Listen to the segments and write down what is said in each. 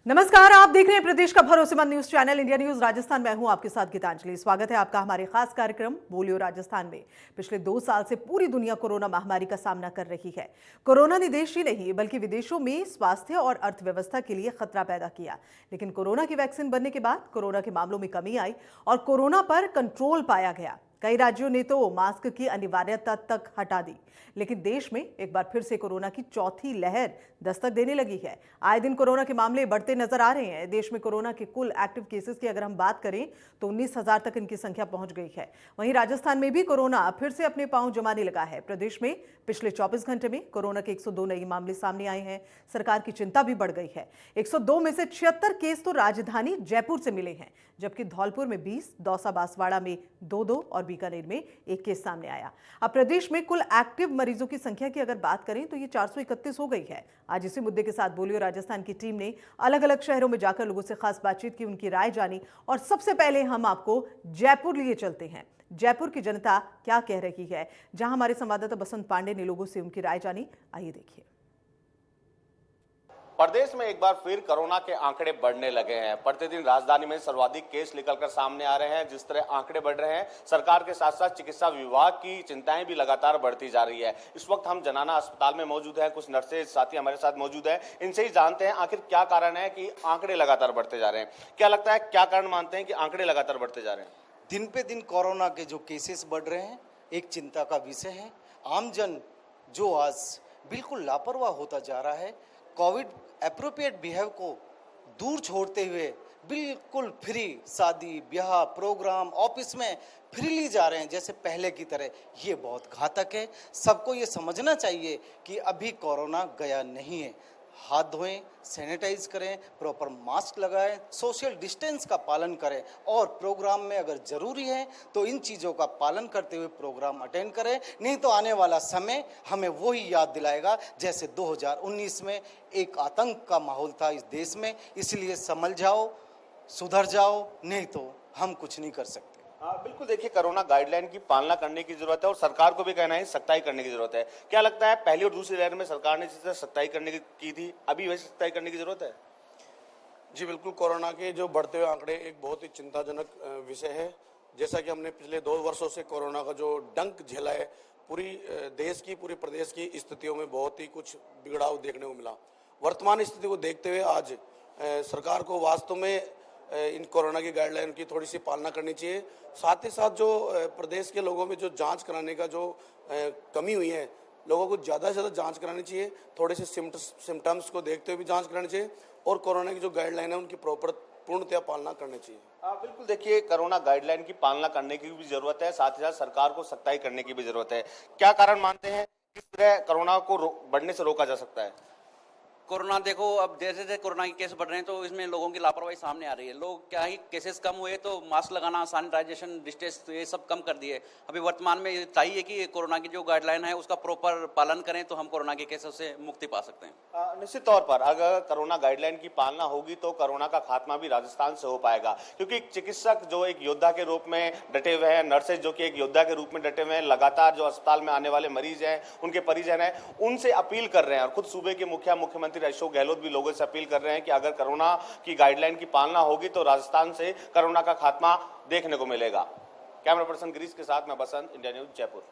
नमस्कार, आप देख रहे हैं प्रदेश का भरोसेमंद news channel India news Rajasthan. मैं हूं आपके साथ गीतांजलि। स्वागत है आपका हमारे खास कार्यक्रम बोलियो राजस्थान में। पिछले 2 साल से पूरी दुनिया कोरोना महामारी का सामना कर रही है। कोरोना ने देश ही नहीं बल्कि विदेशों में स्वास्थ्य और अर्थव्यवस्था के लिए खतरा पैदा किया। लेकिन कोरोना की वैक्सीन बनने के बाद कोरोना के मामलों में कमी आई और कोरोना पर कंट्रोल पाया गया। कई राज्यों ने तो मास्क की अनिवार्यता तक हटा दी। लेकिन देश में एक बार फिर से कोरोना की चौथी लहर दस्तक देने लगी है। आए दिन कोरोना के मामले बढ़ते नजर आ रहे हैं। देश में कोरोना के कुल एक्टिव केसेस की अगर हम बात करें तो 19,000 तक इनकी संख्या पहुंच गई है। वहीं राजस्थान में भी कोरोना फिर से अपने पांव जमाने लगा है। प्रदेश में पिछले 24 घंटे में कोरोना के 102 नए मामले सामने आए हैं। सरकार की चिंता भी बढ़ गई है। 102 में से 76 केस तो राजधानी जयपुर से मिले हैं, जबकि धौलपुर में 20, दौसा बांसवाड़ा में 2 और बीकानेर में 1 केस सामने आया। अब प्रदेश में कुल एक्टिव मरीजों की संख्या की अगर बात करें तो ये 431 हो गई है। आज इसी मुद्दे के साथ बोलियो राजस्थान की टीम ने अलग अलग शहरों में जाकर लोगों से खास बातचीत की, उनकी राय जानी। और सबसे पहले हम आपको जयपुर लिए चलते हैं। जयपुर की जनता क्या कह रही है, जहां हमारे संवाददाता बसंत पांडे ने लोगों से उनकी राय जानी। आइए देखिए। प्रदेश में एक बार फिर कोरोना के आंकड़े बढ़ने लगे हैं। प्रतिदिन राजधानी में सर्वाधिक केस निकलकर सामने आ रहे हैं। जिस तरह आंकड़े बढ़ रहे हैं, सरकार के साथ साथ चिकित्सा विभाग की चिंताएं भी लगातार बढ़ती जा रही है। इस वक्त हम जनाना अस्पताल में मौजूद हैं। कुछ नर्सेज साथी हमारे साथ मौजूद है। इनसे ही जानते हैं आखिर क्या कारण है कि आंकड़े लगातार बढ़ते जा रहे हैं। क्या लगता है, क्या कारण मानते हैं कि आंकड़े लगातार बढ़ते जा रहे हैं? दिन पे दिन कोरोना के जो केसेस बढ़ रहे हैं, एक चिंता का विषय है। आमजन जो आज बिल्कुल लापरवाह होता जा रहा है, कोविड एप्रोप्रिएट बिहेव को दूर छोड़ते हुए बिल्कुल फ्री शादी ब्याह प्रोग्राम ऑफिस में फ्रीली जा रहे हैं जैसे पहले की तरह। ये बहुत घातक है। सबको ये समझना चाहिए कि अभी कोरोना गया नहीं है। हाथ धोएं, सैनिटाइज करें, प्रॉपर मास्क लगाएं, सोशल डिस्टेंस का पालन करें और प्रोग्राम में अगर ज़रूरी है तो इन चीज़ों का पालन करते हुए प्रोग्राम अटेंड करें। नहीं तो आने वाला समय हमें वही याद दिलाएगा जैसे 2019 में एक आतंक का माहौल था इस देश में। इसलिए समझ जाओ, सुधर जाओ, नहीं तो हम कुछ नहीं कर सकते। बिल्कुल, देखिए कोरोना गाइडलाइन की पालना करने की जरूरत है और सरकार को भी कहना है सख्ताई करने की जरूरत है। क्या लगता है, पहली और दूसरी लहर में सरकार ने जिस तरह सख्ताई करने की थी, अभी वैसे सख्ताई करने की जरूरत है? जी बिल्कुल, कोरोना के जो बढ़ते हुए आंकड़े एक बहुत ही चिंताजनक विषय है। जैसा कि हमने पिछले 2 वर्षों से कोरोना का जो डंक झेला है, पूरी देश की पूरे प्रदेश की स्थितियों में बहुत ही कुछ बिगड़ाव देखने को मिला। वर्तमान स्थिति को देखते हुए आज सरकार को वास्तव में इन कोरोना की गाइडलाइन की थोड़ी सी पालना करनी चाहिए। साथ ही साथ जो प्रदेश के लोगों में जो जांच कराने का जो कमी हुई है, लोगों को ज़्यादा से ज़्यादा जांच करानी चाहिए। थोड़े से सिम्टम्स को देखते हुए भी जांच करानी चाहिए और कोरोना की जो गाइडलाइन है उनकी प्रॉपर पूर्णतया पालना करनी चाहिए। बिल्कुल, देखिए कोरोना गाइडलाइन की पालना करने की भी जरूरत है, साथ ही साथ सरकार को सख्ताई करने की भी जरूरत है। क्या कारण मानते हैं किस तरह कोरोना को बढ़ने से रोका जा सकता है? कोरोना देखो, अब जैसे जैसे कोरोना के केस बढ़ रहे हैं तो इसमें लोगों की लापरवाही सामने आ रही है। लोग क्या ही केसेस कम हुए तो मास्क लगाना, सैनिटाइजेशन, डिस्टेंस, तो ये सब कम कर दिए। अभी वर्तमान में चाहिए कि कोरोना की जो गाइडलाइन है उसका प्रॉपर पालन करें तो हम कोरोना के केसों से मुक्ति पा सकते हैं। निश्चित तौर पर अगर कोरोना गाइडलाइन की पालना होगी तो कोरोना का खात्मा भी राजस्थान से हो पाएगा, क्योंकि चिकित्सक जो एक योद्धा के रूप में डटे हुए हैं, नर्सेज जो कि एक योद्धा के रूप में डटे हुए हैं, लगातार जो अस्पताल में आने वाले मरीज हैं, उनके परिजन हैं, उनसे अपील कर रहे हैं। और खुद सूबे के मुख्यमंत्री अशोक गहलोत भी लोगों से अपील कर रहे हैं कि अगर कोरोना की गाइडलाइन की पालना होगी तो राजस्थान से कोरोना का खात्मा देखने को मिलेगा। कैमरा पर्सन गिरीश के साथ मैं बसंत, इंडिया न्यूज जयपुर।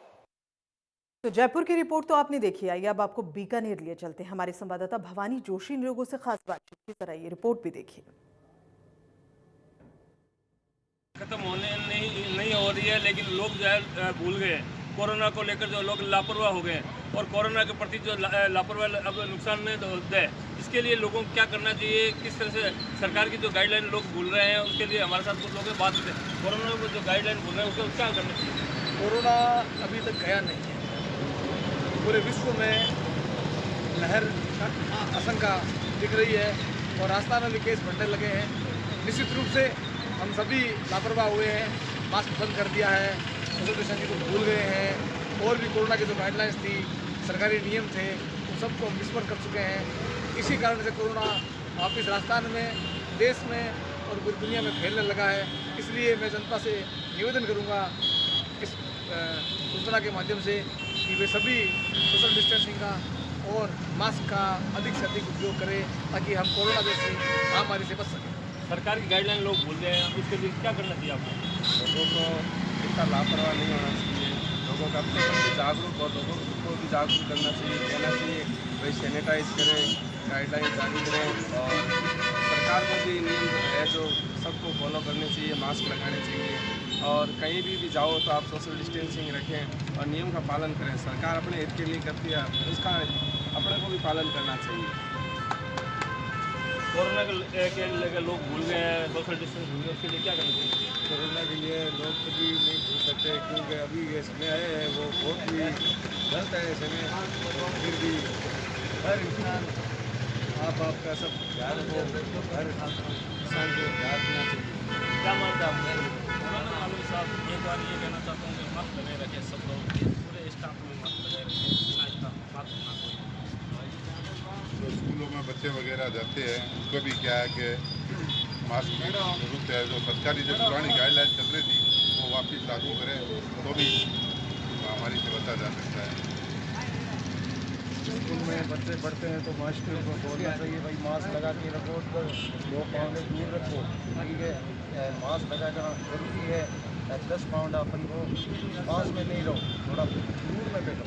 तो जयपुर की रिपोर्ट तो आपने देखी। आइए अब आपको बीकानेर लिए चलते हैं। हमारे संवाददाता भवानी जोशी ने लोगों से खास बातचीत की। तरह ये रिपोर्ट भी देखिए। खत्म होने नहीं हो रही है, लेकिन लोग जो है भूल गए। कोरोना को लेकर जो लोग लापरवाह हो गए और कोरोना के प्रति जो लापरवाह अब नुकसान में होता है, इसके लिए लोगों को क्या करना चाहिए, किस तरह से सरकार की जो गाइडलाइन लोग भूल रहे हैं, उसके लिए हमारे साथ कुछ लोग बात करते हैं। कोरोना में जो गाइडलाइन भूल रहे हैं उसको क्या करना चाहिए? कोरोना अभी तक गया नहीं है। पूरे विश्व में लहर आशंका दिख रही है और राजस्थान में भी केस बढ़ने लगे हैं। निश्चित रूप से हम सभी लापरवाह हुए हैं, मास्क बंद कर दिया है, सोशल डिस्टेंसिंग को भूल गए हैं और भी कोरोना की जो गाइडलाइंस थी, सरकारी नियम थे, उन सबको हम विस्मरण कर चुके हैं। इसी कारण से कोरोना वापस राजस्थान में, देश में और पूरी दुनिया में फैलने लगा है। इसलिए मैं जनता से निवेदन करूंगा इस सूचना के माध्यम से कि वे सभी सोशल डिस्टेंसिंग का और मास्क का अधिक से अधिक उपयोग करें ताकि हम कोरोना जैसी महामारी से बच सकें। सरकार की गाइडलाइन लोग भूल गए हैं, उसके लिए क्या करना चाहिए आपको? लोगों को इतना लापरवाह नहीं होना चाहिए, लोगों का अपने प्रति जागरूक और लोगों को भी जागरूक करना चाहिए, कहना चाहिए भाई सैनिटाइज करें, गाइडलाइन जारी करें और सरकार को भी नियम है जो सबको फॉलो करने चाहिए, मास्क लगाने चाहिए और कहीं भी जाओ तो आप सोशल डिस्टेंसिंग रखें और नियम का पालन करें। सरकार अपने हित के लिए करती है, उसका अपने को भी पालन करना चाहिए। कोरोना के लेकर लोग भूल गए हैं, सोशल डिस्टेंस भूल गए, उसके लिए क्या करना चाहिए? कोरोना के लिए लोग कभी नहीं भूल सकते क्योंकि अभी ये समय है वो बहुत ही गलत है समय, तो फिर भी हर इंसान आपका सब ध्यान हो, हर इंसान को ध्यान रखना चाहिए। क्या मानते हैं आप? आलम साहब, एक बार ये कहना चाहता हूँ कि मास्क लगाए रखें सब लोग, पूरे स्टाफ में मास्क लगाए रखें, बिना स्टाफ मास्क ना कोई। जो स्कूलों में बच्चे वगैरह जाते हैं उनको भी क्या है कि मास्क की जरूरत है। जो सरकारी जो पुरानी गाइडलाइन चल रही थी वो वापस लागू करें तो भी महामारी से बचा जा सकता है। स्कूल में बच्चे पढ़ते हैं तो मास्टर को बोलना चाहिए भाई मास्क लगा के रखो, तो 2 पाउंड दूर रखो, ठीक है। मास्क लगा कर जरूरी है। 10 पाउंड अपन को पास में नहीं रहो, थोड़ा दूर में बैठो।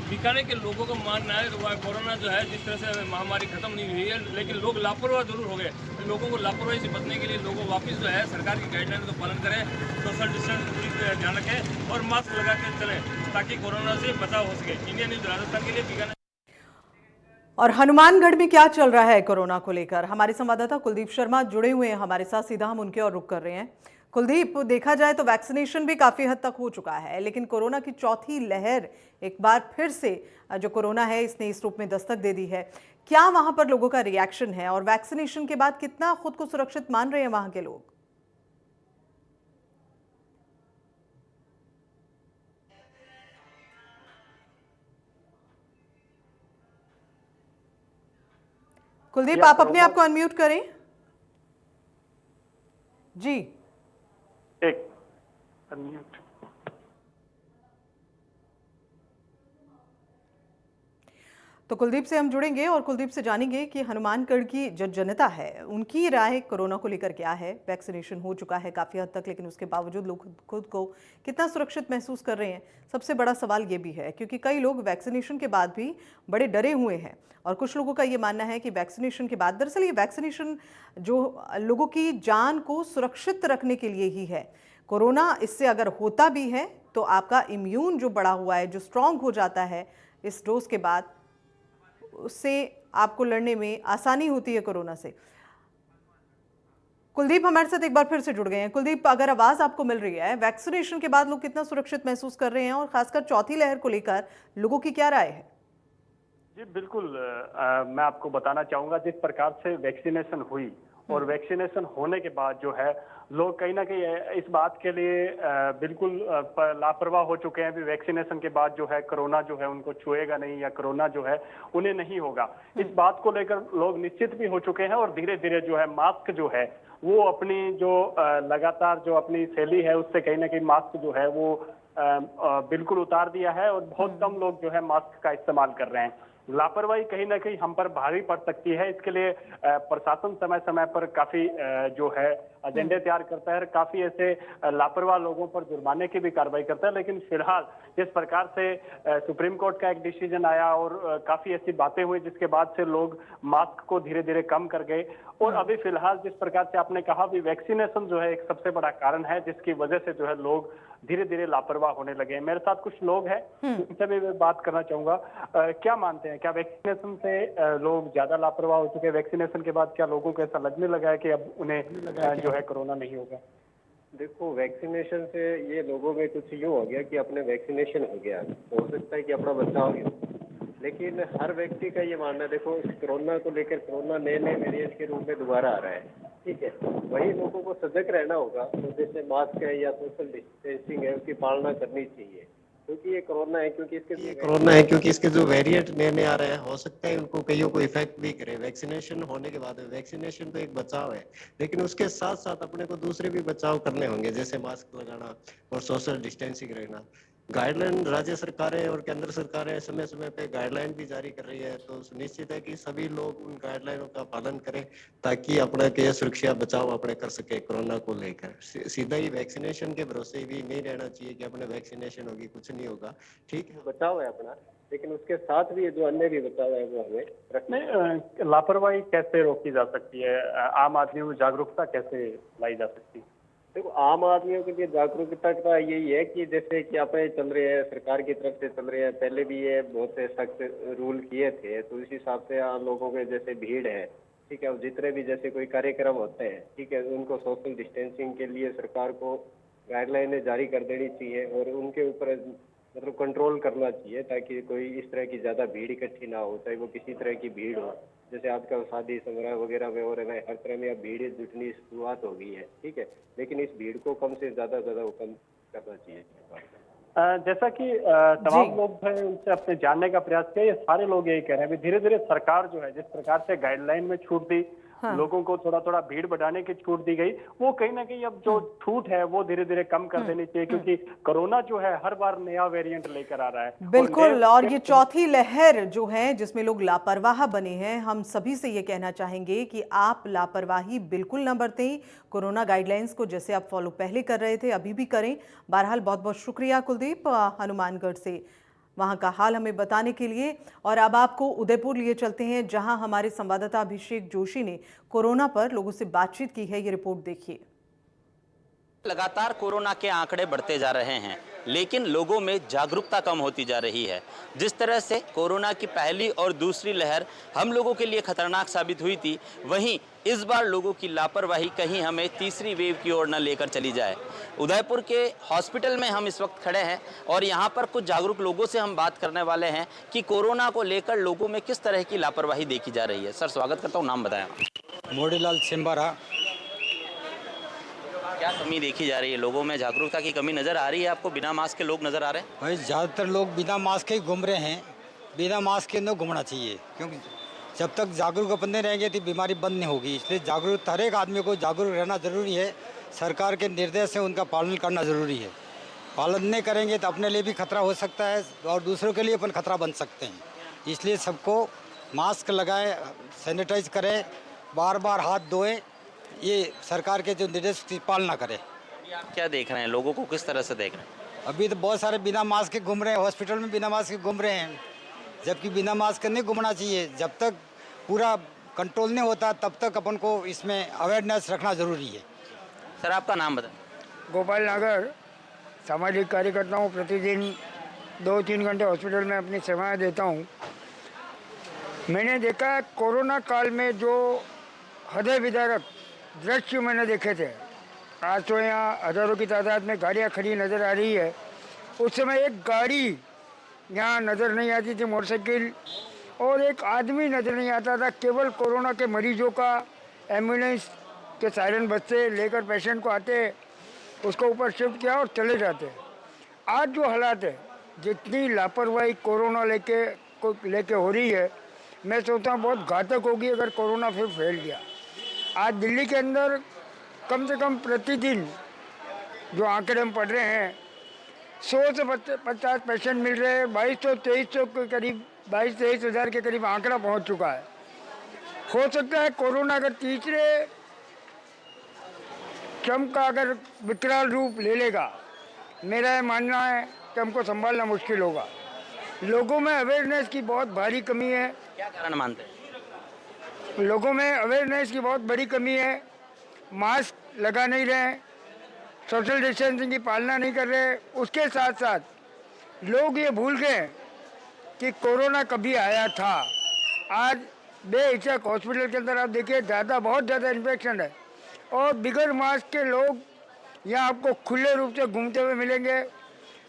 बीकानेर के लोगों का मानना है कि वह कोरोना जो है जिस तरह से महामारी खत्म नहीं हुई है, लेकिन लोग लापरवाह जरूर हो गए। लोगों को लापरवाही से बचने के लिए लोगों वापस जो है सरकार की गाइडलाइन का पालन करें, सोशल डिस्टेंस ध्यान रखें और मास्क लगा के चलें ताकि कोरोना से बचाव हो सके। इंडिया न्यूज़ राजस्थान के लिए बीकानेर। और हनुमानगढ़ में क्या चल रहा है कोरोना को लेकर, हमारे संवाददाता कुलदीप शर्मा जुड़े हुए हैं हमारे साथ, सीधा हम उनके और रुख कर रहे हैं। कुलदीप, देखा जाए तो वैक्सीनेशन भी काफ़ी हद तक हो चुका है, लेकिन कोरोना की चौथी लहर एक बार फिर से जो कोरोना है इसने इस रूप में दस्तक दे दी है। क्या वहां पर लोगों का रिएक्शन है और वैक्सीनेशन के बाद कितना खुद को सुरक्षित मान रहे हैं वहां के लोग? कुलदीप, आप अपने आप को अनम्यूट करें। जी, एक अनम्यूट। तो कुलदीप से हम जुड़ेंगे और कुलदीप से जानेंगे कि हनुमानगढ़ की जो जनता है उनकी राय कोरोना को लेकर क्या है। वैक्सीनेशन हो चुका है काफ़ी हद तक, लेकिन उसके बावजूद लोग खुद को कितना सुरक्षित महसूस कर रहे हैं, सबसे बड़ा सवाल ये भी है, क्योंकि कई लोग वैक्सीनेशन के बाद भी बड़े डरे हुए हैं। और कुछ लोगों का ये मानना है कि वैक्सीनेशन के बाद, दरअसल ये वैक्सीनेशन जो लोगों की जान को सुरक्षित रखने के लिए ही है। कोरोना इससे अगर होता भी है तो आपका इम्यून जो बढ़ा हुआ है, जो स्ट्रांग हो जाता है इस डोज के बाद, उससे आपको लड़ने में आसानी होती है कोरोना से। कुलदीप हमारे साथ एक बार फिर से जुड़ गए हैं। कुलदीप, अगर आवाज आपको मिल रही है, वैक्सीनेशन के बाद लोग कितना सुरक्षित महसूस कर रहे हैं और खासकर चौथी लहर को लेकर लोगों की क्या राय है? जी बिल्कुल, मैं आपको बताना चाहूंगा जिस प्रकार से वैक्सीनेशन हुई और वैक्सीनेशन होने के बाद जो है लोग कहीं ना कहीं इस बात के लिए बिल्कुल लापरवाह हो चुके हैं भी वैक्सीनेशन के बाद जो है कोरोना जो है उनको छुएगा नहीं या कोरोना जो है उन्हें नहीं होगा। इस बात को लेकर लोग निश्चित भी हो चुके हैं और धीरे धीरे जो है मास्क जो है वो अपनी जो लगातार जो अपनी शैली है उससे कहीं ना कहीं मास्क जो है वो बिल्कुल उतार दिया है और बहुत कम लोग जो है मास्क का इस्तेमाल कर रहे हैं। लापरवाही कहीं ना कहीं हम पर भारी पड़ सकती है, इसके लिए प्रशासन समय समय पर काफी जो है एजेंडे तैयार करता है, काफी ऐसे लापरवाह लोगों पर जुर्माने की भी कार्रवाई करता है। लेकिन फिलहाल जिस प्रकार से सुप्रीम कोर्ट का एक डिसीजन आया और काफी ऐसी बातें हुई जिसके बाद से लोग मास्क को धीरे धीरे कम कर गए और अभी फिलहाल जिस प्रकार से आपने कहा भी वैक्सीनेशन जो है एक सबसे बड़ा कारण है जिसकी वजह से जो है लोग धीरे धीरे लापरवाह होने लगे हैं। मेरे साथ कुछ लोग हैं, उनसे भी मैं बात करना चाहूंगा। क्या मानते हैं, क्या वैक्सीनेशन से लोग ज्यादा लापरवाह हो चुके हैं? वैक्सीनेशन के बाद क्या लोगों को ऐसा लगने लगा है कि अब उन्हें जो है कोरोना नहीं होगा? देखो, वैक्सीनेशन से ये लोगों में कुछ यूँ हो गया कि अपने वैक्सीनेशन हो गया, हो सकता है कि अपना बचाव हो, लेकिन हर व्यक्ति का ये मानना है, देखो कोरोना को लेकर, कोरोना नए नए वेरिएंट के रूप में दोबारा आ रहा है, ठीक है, वही लोगों को सजग रहना होगा। तो जैसे मास्क है या सोशल डिस्टेंसिंग है उसकी पालना करनी चाहिए, क्योंकि ये कोरोना है, क्योंकि इसके जो वेरिएंट नए नए आ रहे हैं हो सकता है उनको कईयों को इफेक्ट भी करे। वैक्सीनेशन होने के बाद वैक्सीनेशन तो एक बचाव है, लेकिन उसके साथ साथ अपने को दूसरे भी बचाव करने होंगे, जैसे मास्क लगाना और सोशल डिस्टेंसिंग रहना। गाइडलाइन राज्य सरकारें और केंद्र सरकारें समय समय पे गाइडलाइन भी जारी कर रही है, तो सुनिश्चित है कि सभी लोग उन गाइडलाइनों का पालन करें ताकि अपना के सुरक्षा बचाव अपने कर सके कोरोना को लेकर। सीधा ही वैक्सीनेशन के भरोसे भी नहीं रहना चाहिए कि अपने वैक्सीनेशन होगी कुछ नहीं होगा, ठीक है, बचाव है अपना, लेकिन उसके साथ भी जो अन्य भी बचाव है वो हमें रखना है। नहीं, लापरवाही कैसे रोकी जा सकती है? आम आदमी में जागरूकता कैसे लाई जा सकती है? देखो, आम आदमियों के लिए जागरूकता का यही है कि जैसे कि अपने चल रहे हैं, सरकार की तरफ से चल रहे हैं, पहले भी ये बहुत से सख्त रूल किए थे, तो इस हिसाब से आम लोगों के जैसे भीड़ है, ठीक है, और जितने भी जैसे कोई कार्यक्रम होते हैं, ठीक है, उनको सोशल डिस्टेंसिंग के लिए सरकार को गाइडलाइनें जारी कर देनी चाहिए और उनके ऊपर मतलब कंट्रोल करना चाहिए ताकि कोई इस तरह की ज्यादा भीड़ इकट्ठी ना हो, चाहे वो किसी तरह की भीड़ हो। जैसे आजकल शादी समारोह वगैरह में हो रहे हैं, हर तरह में अब भीड़ जुटनी शुरुआत हो गई है, ठीक है, लेकिन इस भीड़ को कम से ज्यादा कम करना चाहिए। जैसा कि तमाम लोग हैं उनसे अपने जानने का प्रयास किया, ये सारे लोग यही कह रहे हैं धीरे धीरे सरकार जो है जिस प्रकार से गाइडलाइन में छूट दी, लोगों को थोड़ा थोड़ा भीड़ बढ़ाने की छूट दी गई, वो कहीं ना कहीं अब जो छूट है वो धीरे धीरे कम कर देनी चाहिए, क्योंकि कोरोना जो है हर बार नया वेरिएंट लेकर आ रहा है। बिल्कुल, और ये चौथी लहर जो है जिसमें लोग लापरवाह बने हैं, हम सभी से ये कहना चाहेंगे कि आप लापरवाही बिल्कुल न बरतें। कोरोना गाइडलाइंस को जैसे आप फॉलो पहले कर रहे थे अभी भी करें। बहरहाल बहुत बहुत शुक्रिया कुलदीप हनुमानगढ़ से वहां का हाल हमें बताने के लिए। और अब आपको उदयपुर लिए चलते हैं, जहां हमारे संवाददाता अभिषेक जोशी ने कोरोना पर लोगों से बातचीत की है। ये रिपोर्ट देखिए। लगातार कोरोना के आंकड़े बढ़ते जा रहे हैं, लेकिन लोगों में जागरूकता कम होती जा रही है। जिस तरह से कोरोना की पहली और दूसरी लहर हम लोगों के लिए खतरनाक साबित हुई थी, वहीं इस बार लोगों की लापरवाही कहीं हमें तीसरी वेव की ओर न लेकर चली जाए। उदयपुर के हॉस्पिटल में हम इस वक्त खड़े हैं और यहाँ पर कुछ जागरूक लोगों से हम बात करने वाले हैं कि कोरोना को लेकर लोगों में किस तरह की लापरवाही देखी जा रही है। सर, स्वागत करता हूँ, नाम बताएं। मोडीलाल सिम्बारा। क्या कमी देखी जा रही है? लोगों में जागरूकता की कमी नजर आ रही है आपको? बिना मास्क के लोग नजर आ रहे हैं? भाई, ज़्यादातर लोग बिना मास्क के ही घूम रहे हैं। बिना मास्क के न घूमना चाहिए, क्योंकि जब तक जागरूक अपन नहीं रहेंगे तो बीमारी बंद नहीं होगी। इसलिए जागरूक हर एक आदमी को जागरूक रहना ज़रूरी है। सरकार के निर्देश से उनका पालन करना ज़रूरी है। पालन नहीं करेंगे तो अपने लिए भी खतरा हो सकता है और दूसरों के लिए अपन खतरा बन सकते हैं। इसलिए सबको मास्क लगाएं, सैनिटाइज करें, बार बार हाथ धोएं, ये सरकार के जो निर्देश की पालना करें। आप क्या देख रहे हैं? लोगों को किस तरह से देख रहे हैं? अभी तो बहुत सारे बिना मास्क के घूम रहे हैं, हॉस्पिटल में बिना मास्क के घूम रहे हैं, जबकि बिना मास्क के नहीं घूमना चाहिए। जब तक पूरा कंट्रोल नहीं होता तब तक अपन को इसमें अवेयरनेस रखना ज़रूरी है। सर, आपका नाम बताएं। गोपाल नगर, सामाजिक कार्यकर्ता हूँ। प्रतिदिन 2-3 घंटे हॉस्पिटल में अपनी सेवाएं देता हूँ। मैंने देखा कोरोना काल में जो हृदय विदारक दृश्य मैंने देखे थे। आज तो यहाँ हज़ारों की तादाद में गाड़ियाँ खड़ी नज़र आ रही है। उस समय एक गाड़ी यहाँ नज़र नहीं आती थी, मोटरसाइकिल, और एक आदमी नज़र नहीं आता था। केवल कोरोना के मरीजों का एम्बुलेंस के सायरन बजते, लेकर पेशेंट को आते, उसको ऊपर शिफ्ट किया और चले जाते। आज जो हालात है, जितनी लापरवाही कोरोना लेके हो रही है, मैं सोचता हूँ बहुत घातक होगी अगर कोरोना फिर फैल गया। आज दिल्ली के अंदर कम से कम प्रतिदिन जो आंकड़े हम पढ़ रहे हैं, 100 से 50 पेशेंट मिल रहे हैं। 2200-2300 के करीब, 22-23 हज़ार के करीब आंकड़ा पहुंच चुका है। हो सकता है कोरोना अगर तीसरे क्रम का अगर विकराल रूप ले लेगा, मेरा ये मानना है कि हमको संभालना मुश्किल होगा। लोगों में अवेयरनेस की बहुत भारी कमी है। क्या कारण मानते हैं? लोगों में अवेयरनेस की बहुत बड़ी कमी है। मास्क लगा नहीं रहे, सोशल डिस्टेंसिंग की पालना नहीं कर रहे। उसके साथ साथ लोग ये भूल गए कि कोरोना कभी आया था। आज बेहिचक हॉस्पिटल के अंदर आप देखिए, बहुत ज़्यादा इन्फेक्शन है और बिगर मास्क के लोग यहाँ आपको खुले रूप से घूमते हुए मिलेंगे,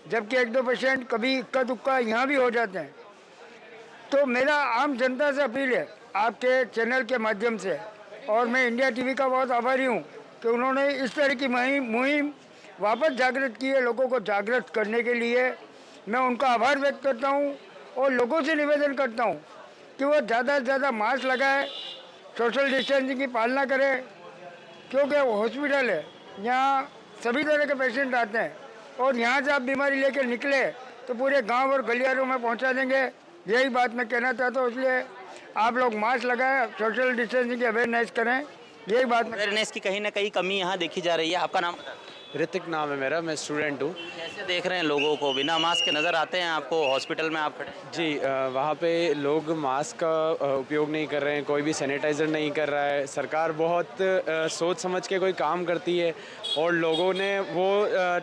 जबकि 1-2 पेशेंट कभी इक्का दुक्का यहाँ भी हो जाते हैं। तो मेरा आम जनता से अपील है आपके चैनल के माध्यम से, और मैं इंडिया टीवी का बहुत आभारी हूँ कि उन्होंने इस तरह की मुहिम वापस जागृत की है। लोगों को जागृत करने के लिए मैं उनका आभार व्यक्त करता हूँ और लोगों से निवेदन करता हूँ कि वो ज़्यादा से ज़्यादा मास्क लगाए, सोशल डिस्टेंसिंग की पालना करें, क्योंकि वो हॉस्पिटल है, यहाँ सभी तरह के पेशेंट आते हैं। और यहाँ से आप बीमारी लेकर निकले तो पूरे गांव और गलियारों में पहुँचा देंगे। यही बात मैं कहना चाहता हूँ। इसलिए आप लोग मास्क लगाएं, सोशल डिस्टेंसिंग की अवेयरनेस करें। यही बात अवेयरनेस की कहीं ना कहीं कमी यहाँ देखी जा रही है। आपका नाम? ऋतिक नाम है मेरा, मैं स्टूडेंट हूँ। कैसे देख रहे हैं लोगों को? बिना मास्क के नज़र आते हैं आपको हॉस्पिटल में आप खड़े? जी, वहाँ पे लोग मास्क का उपयोग नहीं कर रहे हैं, कोई भी सैनिटाइज़र नहीं कर रहा है। सरकार बहुत सोच समझ के कोई काम करती है और लोगों ने वो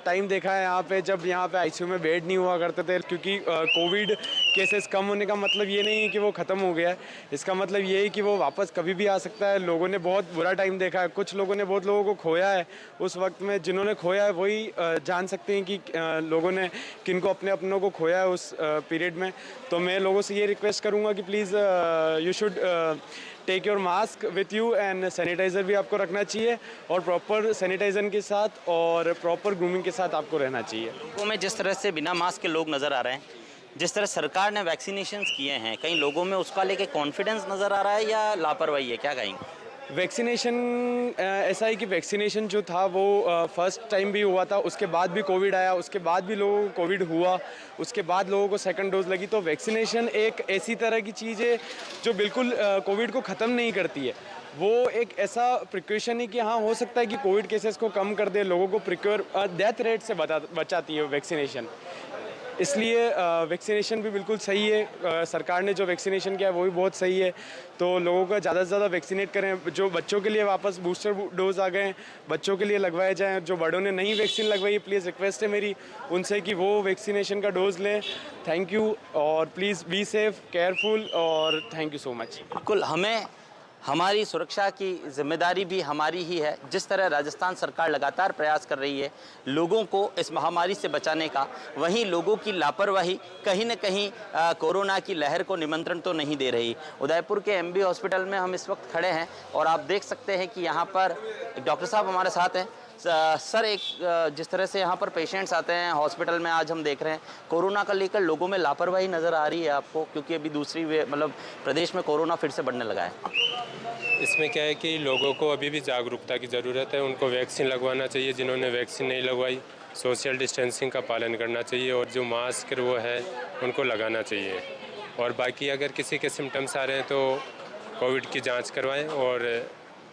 टाइम देखा है यहाँ पे जब यहाँ पे आईसीयू में बेड नहीं हुआ करते थे, क्योंकि कोविड केसेस कम होने का मतलब ये नहीं है कि वो ख़त्म हो गया है। इसका मतलब ये है कि वो वापस कभी भी आ सकता है। लोगों ने बहुत बुरा टाइम देखा है, कुछ लोगों ने बहुत लोगों को खोया है। उस वक्त में जिन्होंने खोया है वही जान सकते हैं कि लोगों ने किनको अपने अपनों को खोया है उस पीरियड में। तो मैं लोगों से ये रिक्वेस्ट करूँगा कि please you should take your mask with you and sanitiser भी आपको रखना चाहिए और प्रॉपर सैनिटाइजर के साथ और प्रॉपर ग्रूमिंग के साथ आपको रहना चाहिए। लोगों में जिस तरह से बिना मास्क के लोग नज़र आ रहे हैं, जिस तरह सरकार ने वैक्सीनेशंस किए हैं, कई लोगों में उसका लेके कॉन्फिडेंस नज़र आ रहा है या लापरवाही है? क्या कहेंगे? वैक्सीनेशन ऐसा है कि वैक्सीनेशन जो था वो फर्स्ट टाइम भी हुआ था, उसके बाद भी कोविड आया, उसके बाद भी लोगों को कोविड हुआ, उसके बाद लोगों को सेकंड डोज लगी। तो वैक्सीनेशन एक ऐसी तरह की चीज़ है जो बिल्कुल कोविड को ख़त्म नहीं करती है। वो एक ऐसा प्रिकॉशन है कि हाँ, हो सकता है कि कोविड केसेस को कम कर दे, लोगों को डेथ रेट से बचाती है वैक्सीनेशन। इसलिए वैक्सीनेशन भी बिल्कुल सही है। सरकार ने जो वैक्सीनेशन किया है वो भी बहुत सही है। तो लोगों को ज़्यादा से ज़्यादा वैक्सीनेट करें। जो बच्चों के लिए वापस बूस्टर डोज आ गए हैं, बच्चों के लिए लगवाए जाएं। जो बड़ों ने नई वैक्सीन लगवाई है, प्लीज़ रिक्वेस्ट है मेरी उनसे कि वो वैक्सीनेशन का डोज लें। थैंक यू और प्लीज़ बी सेफ, केयरफुल और थैंक यू सो मच। बिल्कुल, हमें हमारी सुरक्षा की जिम्मेदारी भी हमारी ही है। जिस तरह राजस्थान सरकार लगातार प्रयास कर रही है लोगों को इस महामारी से बचाने का, वहीं लोगों की लापरवाही कहीं न कहीं कोरोना की लहर को निमंत्रण तो नहीं दे रही। उदयपुर के एमबी हॉस्पिटल में हम इस वक्त खड़े हैं और आप देख सकते हैं कि यहाँ पर एक डॉक्टर साहब हमारे साथ हैं। सर, एक जिस तरह से यहाँ पर पेशेंट्स आते हैं हॉस्पिटल में, आज हम देख रहे हैं कोरोना का लेकर लोगों में लापरवाही नज़र आ रही है आपको, क्योंकि अभी दूसरी मतलब प्रदेश में कोरोना फिर से बढ़ने लगा है। इसमें क्या है कि लोगों को अभी भी जागरूकता की ज़रूरत है। उनको वैक्सीन लगवाना चाहिए, जिन्होंने वैक्सीन नहीं लगवाई सोशल डिस्टेंसिंग का पालन करना चाहिए और जो मास्क वो है उनको लगाना चाहिए। और बाकी अगर किसी के सिम्टम्स आ रहे हैं तो कोविड की जांच करवाएं और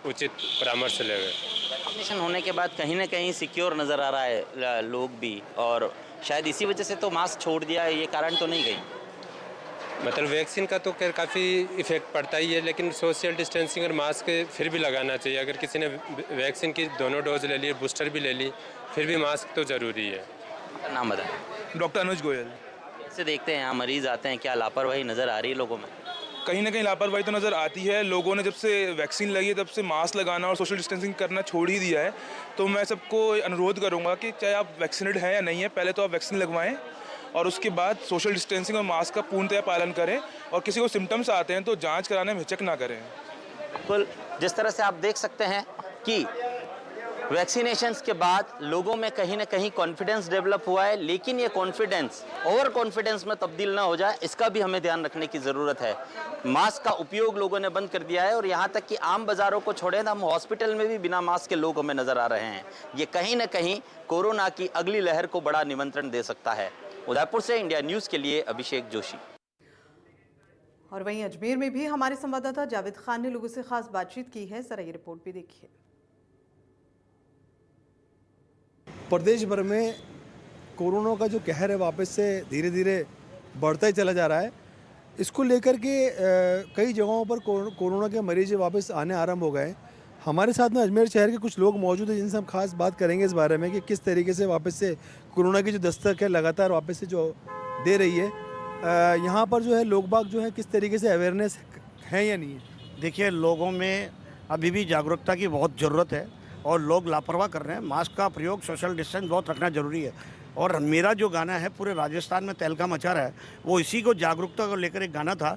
उचित परामर्श लें। वैक्सीनेशन होने के बाद कहीं ना कहीं सिक्योर नज़र आ रहा है लोग भी, और शायद इसी वजह से तो मास्क छोड़ दिया है। ये कारण तो नहीं गई? मतलब वैक्सीन का तो काफ़ी इफेक्ट पड़ता ही है, लेकिन सोशल डिस्टेंसिंग और मास्क फिर भी लगाना चाहिए। अगर किसी ने वैक्सीन की दोनों डोज ले ली, बूस्टर भी ले ली, फिर भी मास्क तो ज़रूरी है। नाम बताएं। डॉक्टर अनुज गोयल। कैसे देखते हैं यहाँ मरीज़ आते हैं, क्या लापरवाही नज़र आ रही है लोगों में? कहीं ना कहीं लापरवाही तो नज़र आती है। लोगों ने जब से वैक्सीन लगी है तब से मास्क लगाना और सोशल डिस्टेंसिंग करना छोड़ ही दिया है। तो मैं सबको अनुरोध करूँगा कि चाहे आप वैक्सीनेटेड हैं या नहीं है, पहले तो आप वैक्सीन लगवाएं और उसके बाद सोशल डिस्टेंसिंग और मास्क का पूर्णतः पालन करें। और किसी को सिम्टम्स आते हैं तो जांच कराने में हिचक ना करें। बिल्कुल, जिस तरह से आप देख सकते हैं कि वैक्सीनेशंस के बाद लोगों में कहीं ना कहीं कॉन्फिडेंस डेवलप हुआ है, लेकिन ये कॉन्फिडेंस ओवर कॉन्फिडेंस में तब्दील ना हो जाए, इसका भी हमें ध्यान रखने की ज़रूरत है। मास्क का उपयोग लोगों ने बंद कर दिया है और यहाँ तक कि आम बाज़ारों को छोड़ें तो हम हॉस्पिटल में भी बिना मास्क के लोग हमें नज़र आ रहे हैं। ये कहीं ना कहीं कोरोना की अगली लहर को बड़ा निमंत्रण दे सकता है। उदयपुर से इंडिया न्यूज़ के लिए अभिषेक जोशी। और वहीं अजमेर में भी हमारे संवाददाता जावेद खान ने लोगों से खास बातचीत की है। जरा ये रिपोर्ट भी देखिए। प्रदेश भर में कोरोना का जो कहर है वापस से धीरे धीरे बढ़ता ही चला जा रहा है। इसको लेकर के कई जगहों पर कोरोना के मरीज वापस आने आरंभ हो गए। हमारे साथ में अजमेर शहर के कुछ लोग मौजूद हैं जिनसे हम खास बात करेंगे इस बारे में कि किस तरीके से वापस से कोरोना की जो दस्तक है लगातार वापस से जो दे रही है, यहाँ पर जो है लोग बाग जो है किस तरीके से अवेयरनेस है या नहीं है। देखिए, लोगों में अभी भी जागरूकता की बहुत ज़रूरत है और लोग लापरवाह कर रहे हैं। मास्क का प्रयोग, सोशल डिस्टेंस बहुत रखना ज़रूरी है। और मेरा जो गाना है पूरे राजस्थान में तहलका मचा रहा है, वो इसी को जागरूकता को लेकर एक गाना था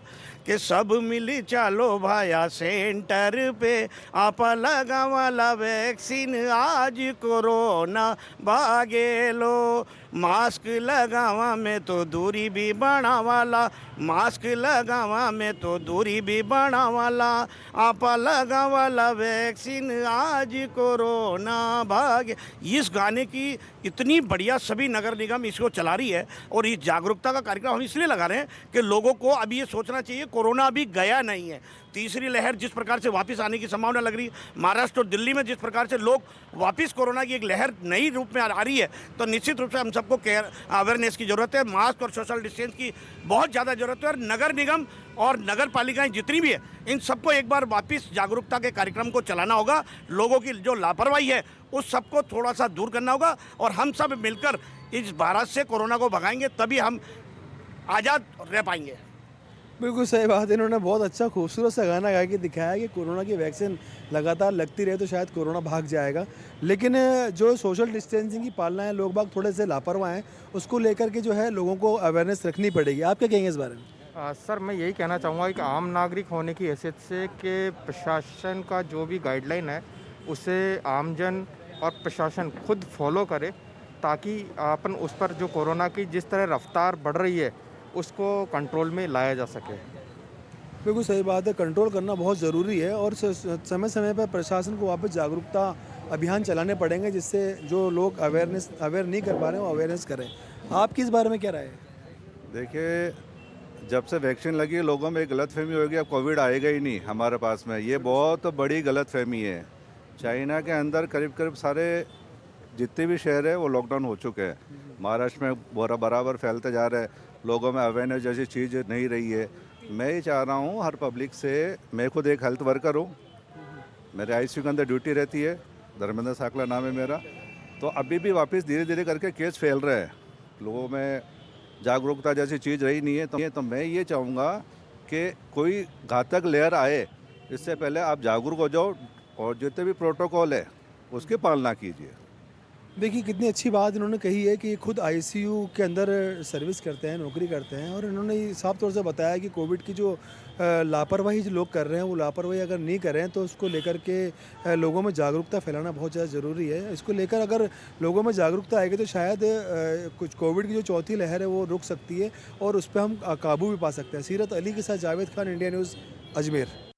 कि सब मिली चालो भाया सेंटर पे, आप लगा वाला वैक्सीन आज कोरोना भागे लो। मास्क लगावा में तो दूरी भी बनावाला, मास्क लगावा में तो दूरी भी बनावाला, आपा लगावाला वैक्सीन आज कोरोना भाग। इस गाने की इतनी बढ़िया सभी नगर निगम इसको चला रही है और इस जागरूकता का कार्यक्रम हम इसलिए लगा रहे हैं कि लोगों को अभी ये सोचना चाहिए कोरोना अभी गया नहीं है। तीसरी लहर जिस प्रकार से वापस आने की संभावना लग रही है, महाराष्ट्र और दिल्ली में जिस प्रकार से लोग वापस कोरोना की एक लहर नई रूप में आ रही है, तो निश्चित रूप से हम सबको केयर अवेयरनेस की ज़रूरत है। मास्क और सोशल डिस्टेंस की बहुत ज़्यादा ज़रूरत है और नगर निगम और नगर पालिकाएँ जितनी भी है इन सबको एक बार वापस जागरूकता के कार्यक्रम को चलाना होगा। लोगों की जो लापरवाही है उस सबको थोड़ा सा दूर करना होगा और हम सब मिलकर इस भारत से कोरोना को भगाएंगे, तभी हम आज़ाद रह पाएंगे। बिल्कुल सही बात है। इन्होंने बहुत अच्छा खूबसूरत सा गाना गा के दिखाया कि कोरोना की वैक्सीन लगातार लगती रहे तो शायद कोरोना भाग जाएगा, लेकिन जो सोशल डिस्टेंसिंग की पालना है, लोग बाग थोड़े से लापरवाह हैं, उसको लेकर के जो है लोगों को अवेयरनेस रखनी पड़ेगी। आप क्या कहेंगे इस बारे में? सर मैं यही कहना चाहूँगा कि आम नागरिक होने की हैसियत से कि प्रशासन का जो भी गाइडलाइन है उसे आमजन और प्रशासन खुद फॉलो करे, ताकि अपन उस पर जो कोरोना की जिस तरह रफ्तार बढ़ रही है उसको कंट्रोल में लाया जा सके। बिल्कुल सही बात है, कंट्रोल करना बहुत ज़रूरी है और समय समय पर प्रशासन को वापस जागरूकता अभियान चलाने पड़ेंगे, जिससे जो लोग अवेयर नहीं कर पा रहे हैं वो अवेयरनेस करें। आपकी इस बारे में क्या राय है? देखिए, जब से वैक्सीन लगी है लोगों में एक गलतफहमी होगी अब कोविड आएगा ही नहीं हमारे पास में। ये बहुत बड़ी गलतफहमी है। चाइना के अंदर करीब करीब सारे जितने भी शहर है वो लॉकडाउन हो चुके हैं। महाराष्ट्र में बराबर फैलते जा रहे हैं, लोगों में अवेयरनेस जैसी चीज़ नहीं रही है। मैं ये चाह रहा हूँ हर पब्लिक से, मैं खुद एक हेल्थ वर्कर हूँ, मेरे आईसीयू के अंदर ड्यूटी रहती है, धर्मेंद्र साकला नाम है मेरा। तो अभी भी वापस धीरे धीरे करके केस फैल रहे हैं, लोगों में जागरूकता जैसी चीज़ रही नहीं है। तो मैं ये चाहूँगा कि कोई घातक लहर आए इससे पहले आप जागरूक हो जाओ और जितने भी प्रोटोकॉल है उसकी पालना कीजिए। देखिए कितनी अच्छी बात इन्होंने कही है कि खुद आईसीयू के अंदर सर्विस करते हैं, नौकरी करते हैं, और इन्होंने साफ तौर से बताया कि कोविड की जो लापरवाही जो लोग कर रहे हैं वो लापरवाही अगर नहीं करें तो उसको लेकर के लोगों में जागरूकता फैलाना बहुत ज़्यादा ज़रूरी है। इसको लेकर अगर लोगों में जागरूकता आएगी तो शायद कुछ कोविड की जो चौथी लहर है वो रुक सकती है और उस पर हम काबू भी पा सकते हैं। सीरत अली के साथ जावेद खान, इंडिया न्यूज़, अजमेर।